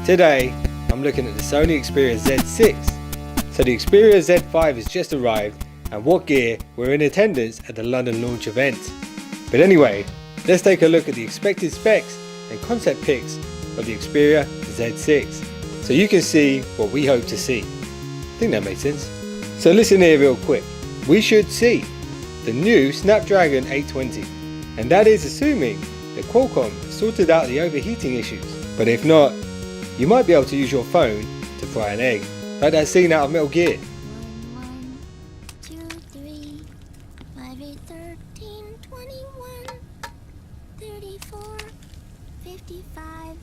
Today, I'm looking at the Sony Xperia Z6. So the Xperia Z5 has just arrived, and What Gear were in attendance at the London launch event. But anyway, let's take a look at the expected specs and concept pics of the Xperia Z6, so you can see what we hope to see. I think that made sense. So listen here real quick. We should see the new Snapdragon 820, and that is assuming that Qualcomm has sorted out the overheating issues. But if not, you might be able to use your phone to fry an egg, like that scene out of Metal Gear. 1, 2, 3, 5, 8, 13, 21, 34, 55,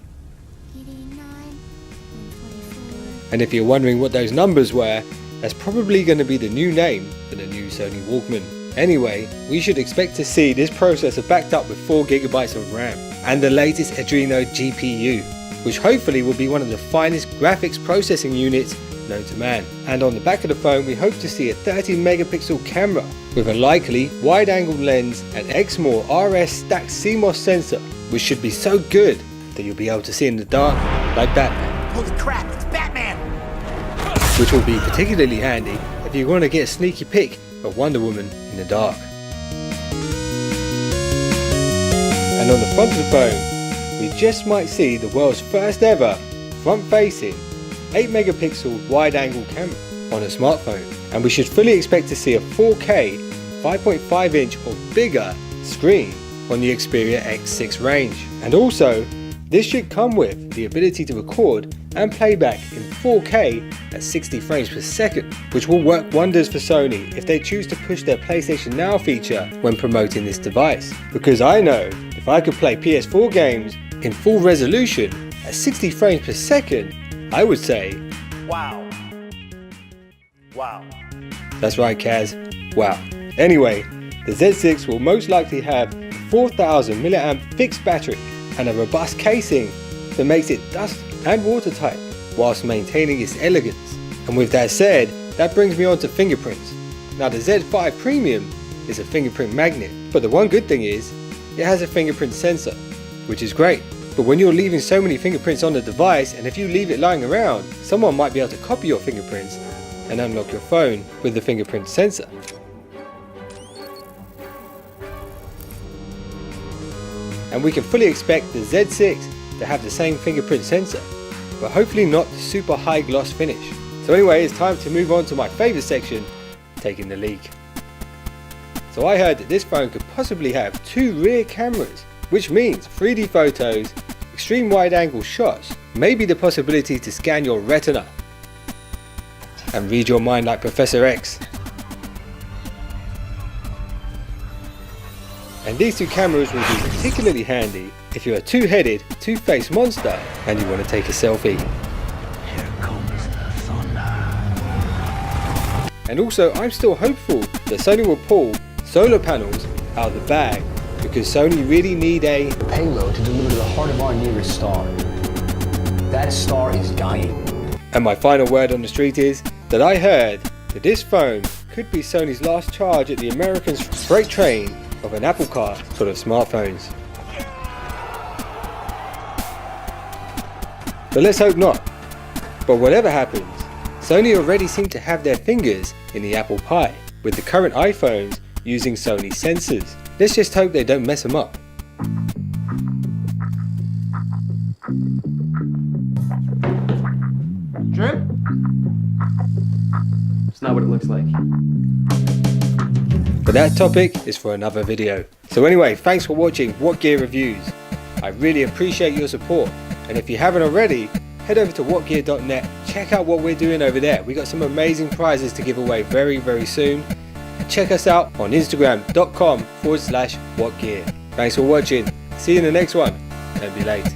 89, 124. And if you're wondering what those numbers were, that's probably going to be the new name for the new Sony Walkman. Anyway, we should expect to see this processor backed up with 4GB of RAM and the latest Adreno GPU, which hopefully will be one of the finest graphics processing units known to man. And on the back of the phone, we hope to see a 30 megapixel camera with a likely wide angle lens and exmor RS stacked CMOS sensor, which should be so good that you'll be able to see in the dark like Batman. Holy crap, it's Batman! Which will be particularly handy if you want to get a sneaky pic of Wonder Woman in the dark. And on the front of the phone, we just might see the world's first ever front-facing 8 megapixel wide-angle camera on a smartphone, and we should fully expect to see a 4K 5.5 inch or bigger screen on the Xperia X6 range. And also, this should come with the ability to record and playback in 4K at 60 frames per second, which will work wonders for Sony if they choose to push their PlayStation Now feature when promoting this device. Because I know if I could play PS4 games in full resolution at 60 frames per second, I would say, Wow. Wow. that's right Kaz, wow. Anyway, the Z6 will most likely have 4000 mAh fixed battery and a robust casing that makes it dust and watertight whilst maintaining its elegance. And with that said, that brings me on to fingerprints. Now the Z5 Premium is a fingerprint magnet, but the one good thing is it has a fingerprint sensor, which is great. But when you're leaving so many fingerprints on the device, and if you leave it lying around, someone might be able to copy your fingerprints and unlock your phone with the fingerprint sensor. And we can fully expect the Z6 to have the same fingerprint sensor, but hopefully not the super high gloss finish. So anyway, it's time to move on to my favourite section, taking the leak. So I heard that this phone could possibly have 2 rear cameras, which means 3D photos, extreme wide angle shots, maybe the possibility to scan your retina and read your mind like Professor X. And these 2 cameras will be particularly handy if you're a two-headed, two-faced monster and you want to take a selfie. Here comes the thunder. And also, I'm still hopeful that Sony will pull solar panels out of the bag, because Sony really need a payload to deliver to the heart of our nearest star. That star is dying. And my final word on the street is that I heard that this phone could be Sony's last charge at the American freight train of an Apple Car full of smartphones. But let's hope not. But whatever happens, Sony already seem to have their fingers in the apple pie, with the current iPhones using Sony sensors. Let's just hope they don't mess them up. Trip? It's not what it looks like. But that topic is for another video. So anyway, thanks for watching What Gear Reviews. I really appreciate your support. And if you haven't already, head over to whatgear.net, check out what we're doing over there. We got some amazing prizes to give away very, very soon. And check us out on instagram.com/whatgear. Thanks for watching. See you in the next one. Don't be late.